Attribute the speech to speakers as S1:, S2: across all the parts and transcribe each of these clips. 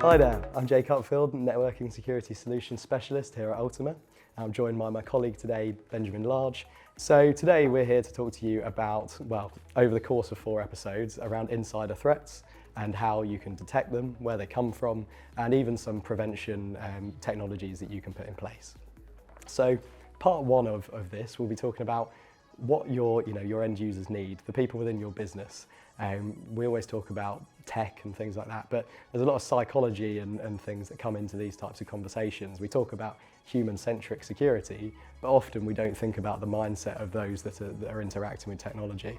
S1: Hi there, I'm Jake Upfield, Networking Security Solutions Specialist here at Ultima. I'm joined by my colleague today, Benjamin Large. So today we're here to talk to you about, well, over the course of 4 episodes, around insider threats and how you can detect them, where they come from, and even some prevention technologies that you can put in place. So part 1 of this, we'll be talking about what your end users need, the people within your business. We always talk about tech and things like that, but there's a lot of psychology and things that come into these types of conversations. We talk about human-centric security, but often we don't think about the mindset of those that are interacting with technology.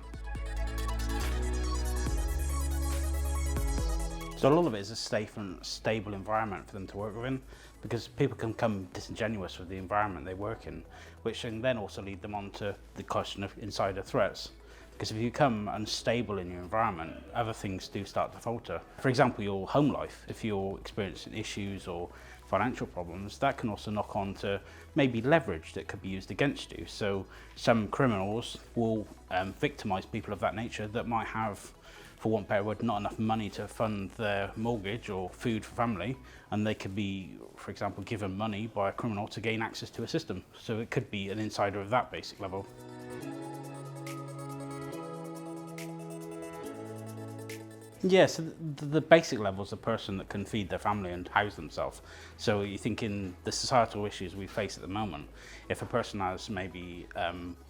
S2: So a lot of it is a safe and stable environment for them to work within, because people can become disingenuous with the environment they work in, which can then also lead them on to the question of insider threats. Because if you become unstable in your environment, other things do start to falter. For example, your home life. If you're experiencing issues or financial problems, that can also knock on to maybe leverage that could be used against you. So some criminals will victimize people of that nature that might have, for want of a better word, not enough money to fund their mortgage or food for family, and they could be, for example, given money by a criminal to gain access to a system. So it could be an insider of that basic level. Yeah, so the basic level is a person that can feed their family and house themselves. So you think in the societal issues we face at the moment, if a person has maybe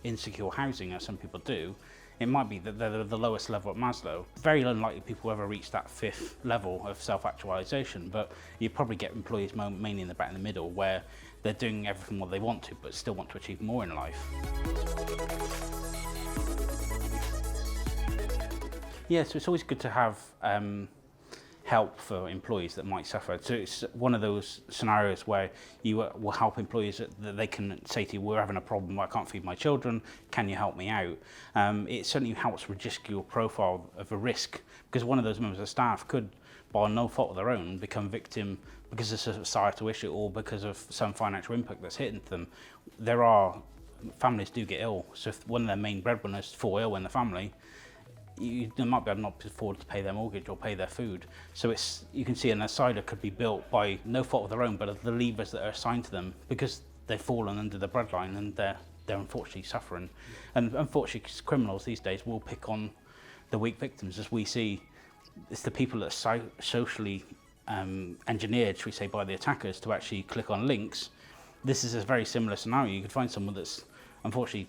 S2: insecure housing, as some people do, it might be that they're the lowest level at Maslow. Very unlikely people ever reach that 5th level of self-actualization, but you probably get employees mainly in the middle, where they're doing everything what they want to, but still want to achieve more in life. Yeah, so it's always good to have help for employees that might suffer. So it's one of those scenarios where you will help employees that they can say to you, we're having a problem, I can't feed my children, can you help me out? It certainly helps reduce your profile of a risk, because one of those members of staff could, by no fault of their own, become victim because of a societal issue or because of some financial impact that's hitting them. Families do get ill, so if one of their main breadwinners fall ill in the family, they might be able not to afford to pay their mortgage or pay their food. So you can see an insider could be built by no fault of their own, but the levers that are assigned to them because they've fallen under the breadline and they're unfortunately suffering. And unfortunately, criminals these days will pick on the weak victims, as we see. It's the people that are socially engineered, should we say, by the attackers to actually click on links. This is a very similar scenario. You could find someone that's unfortunately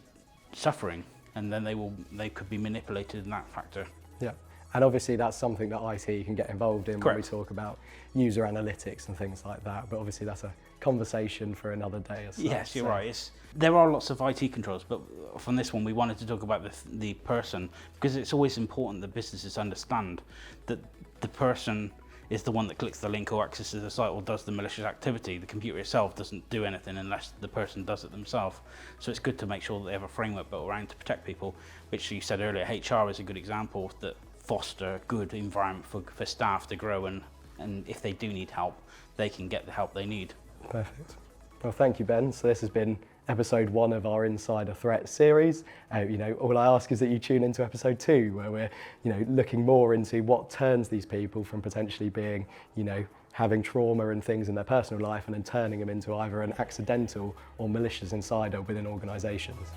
S2: suffering, and then they could be manipulated in that factor. Yeah,
S1: and obviously that's something that IT can get involved in.
S2: Correct.
S1: When we talk about user analytics and things like that, but obviously that's a conversation for another day.
S2: Yes, you're right. There are lots of IT controls, but from this one we wanted to talk about the person, because it's always important that businesses understand that the person is the one that clicks the link or accesses the site or does the malicious activity. The computer itself doesn't do anything unless the person does it themselves. So it's good to make sure that they have a framework built around to protect people, which you said earlier, HR is a good example that foster a good environment for staff to grow, and if they do need help, they can get the help they need.
S1: Perfect. Well, thank you, Ben. So this has been episode 1 of our Insider Threat series. All I ask is that you tune into episode 2, where we're, looking more into what turns these people from potentially being, having trauma and things in their personal life and then turning them into either an accidental or malicious insider within organisations.